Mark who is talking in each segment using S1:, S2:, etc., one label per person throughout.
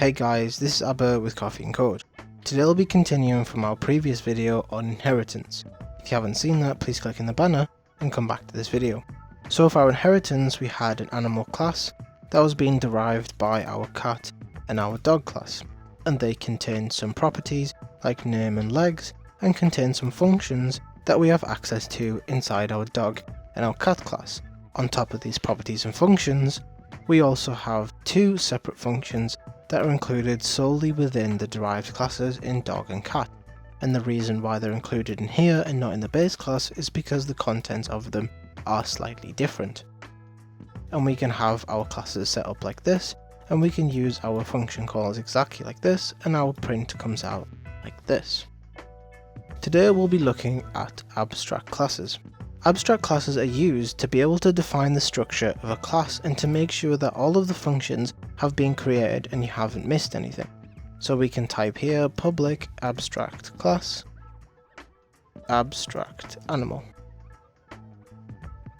S1: Hey guys, this is Abba with CoffeeNCode. Today I'll be continuing from our previous video on inheritance. If you haven't seen that, please click in the banner and come back to this video. So for our inheritance, we had an animal class that was being derived by our cat and our dog class, and they contained some properties like name and legs, and contain some functions that we have access to inside our dog and our cat class. On top of these properties and functions, we also have two separate functions that are included solely within the derived classes in dog and cat. And the reason why they're included in here and not in the base class is because the contents of them are slightly different. And we can have our classes set up like this, and we can use our function calls exactly like this, and our print comes out like this. Today we'll be looking at abstract classes. Abstract classes are used to be able to define the structure of a class and to make sure that all of the functions have been created and you haven't missed anything. So we can type here public abstract class, abstract animal.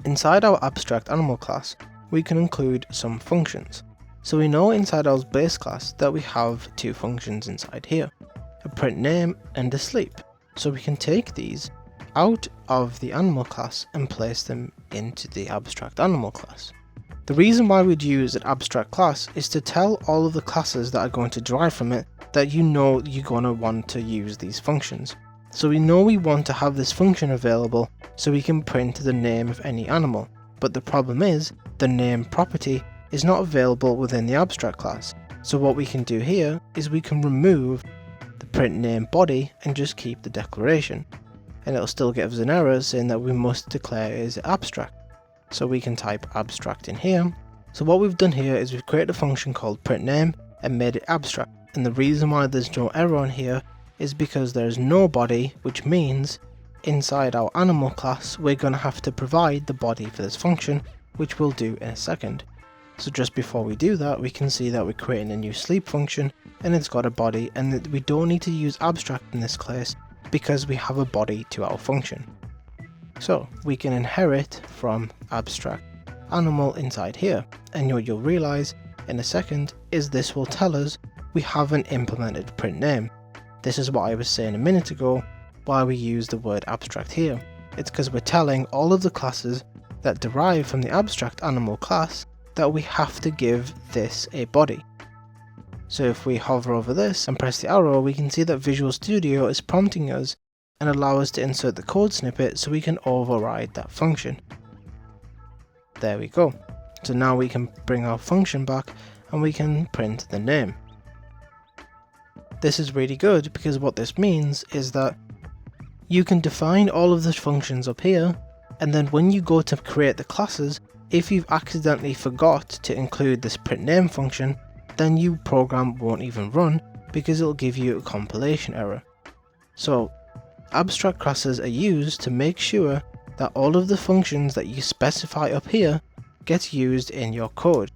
S1: Inside our abstract animal class, we can include some functions. So we know inside our base class that we have two functions inside here, a print name and a sleep. So we can take these out of the animal class and place them into the abstract animal class. The reason why we'd use an abstract class is to tell all of the classes that are going to derive from it that you know you're going to want to use these functions. So we know we want to have this function available so we can print the name of any animal, but the problem is the name property is not available within the abstract class. So what we can do here is we can remove the print name body and just keep the declaration, and it'll still give us an error saying that we must declare it as abstract. So we can type abstract in here. So what we've done here is we've created a function called print name and made it abstract, and the reason why there's no error on here is because there's no body, which means inside our animal class we're going to have to provide the body for this function, which we'll do in a second. So just before we do that, we can see that we're creating a new sleep function and it's got a body, and that we don't need to use abstract in this case because we have a body to our function. So we can inherit from abstract animal inside here, and what you'll realize in a second is this will tell us we haven't implemented print name. This is what I was saying a minute ago why we use the word abstract here. It's because we're telling all of the classes that derive from the abstract animal class that we have to give this a body. So if we hover over this and press the arrow, we can see that Visual Studio is prompting us and allow us to insert the code snippet so we can override that function. There we go. So now we can bring our function back and we can print the name. This is really good because what this means is that you can define all of the functions up here, and then when you go to create the classes, if you've accidentally forgot to include this print name function, then your program won't even run because it'll give you a compilation error. So abstract classes are used to make sure that all of the functions that you specify up here gets used in your code.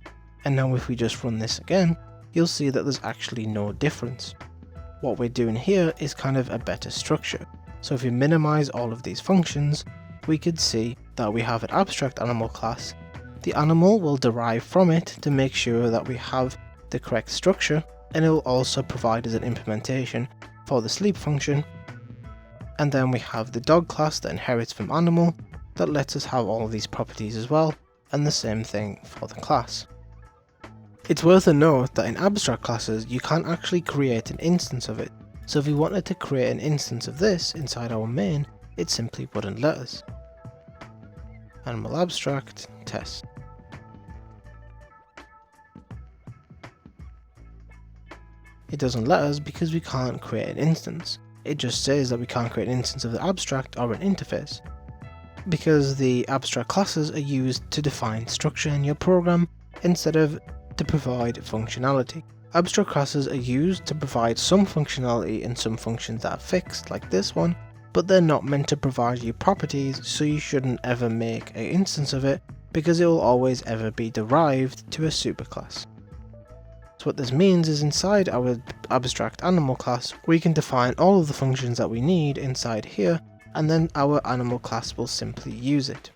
S1: And now if we just run this again, you'll see that there's actually no difference. What we're doing here is kind of a better structure. So if we minimize all of these functions, we could see that we have an abstract animal class. The animal will derive from it to make sure that we have the correct structure, and it will also provide us an implementation for the sleep function. And then we have the dog class that inherits from animal that lets us have all of these properties as well, and the same thing for the class. It's worth a note that in abstract classes you can't actually create an instance of it, so if we wanted to create an instance of this inside our main, it simply wouldn't let us. Animal abstract test. It doesn't let us because we can't create an instance. It just says that we can't create an instance of the abstract or an interface, because the abstract classes are used to define structure in your program instead of to provide functionality. Abstract classes are used to provide some functionality in some functions that are fixed, like this one, but they're not meant to provide you properties, so you shouldn't ever make an instance of it because it will always ever be derived to a superclass. So what this means is inside our abstract animal class, we can define all of the functions that we need inside here, and then our animal class will simply use it.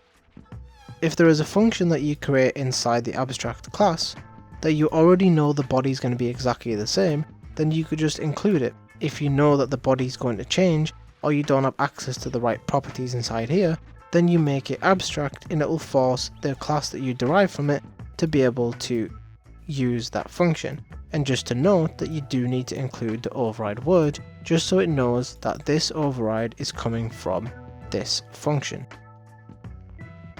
S1: If there is a function that you create inside the abstract class, that you already know the body is going to be exactly the same, then you could just include it. If you know that the body is going to change, or you don't have access to the right properties inside here, then you make it abstract and it will force the class that you derive from it to be able to use that function. And just to note that you do need to include the override word, just so it knows that this override is coming from this function.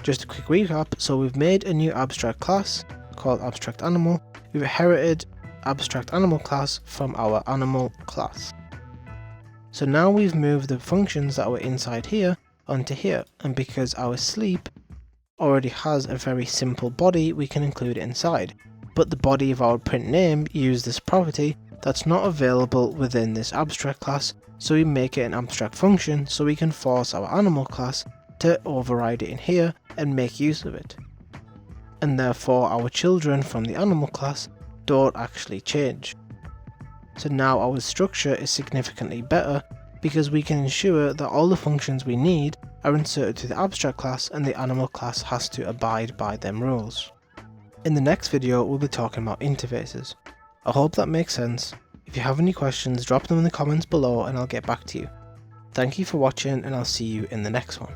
S1: Just a quick recap, so we've made a new abstract class called abstract animal. We've inherited abstract animal class from our animal class. So now we've moved the functions that were inside here onto here, and because our sleep already has a very simple body, we can include it inside. But the body of our print name used this property that's not available within this abstract class, so we make it an abstract function so we can force our animal class to override it in here and make use of it. And therefore our children from the animal class don't actually change. So now our structure is significantly better because we can ensure that all the functions we need are inserted to the abstract class and the animal class has to abide by them rules. In the next video we'll be talking about interfaces. I hope that makes sense. If you have any questions, drop them in the comments below and I'll get back to you. Thank you for watching and I'll see you in the next one.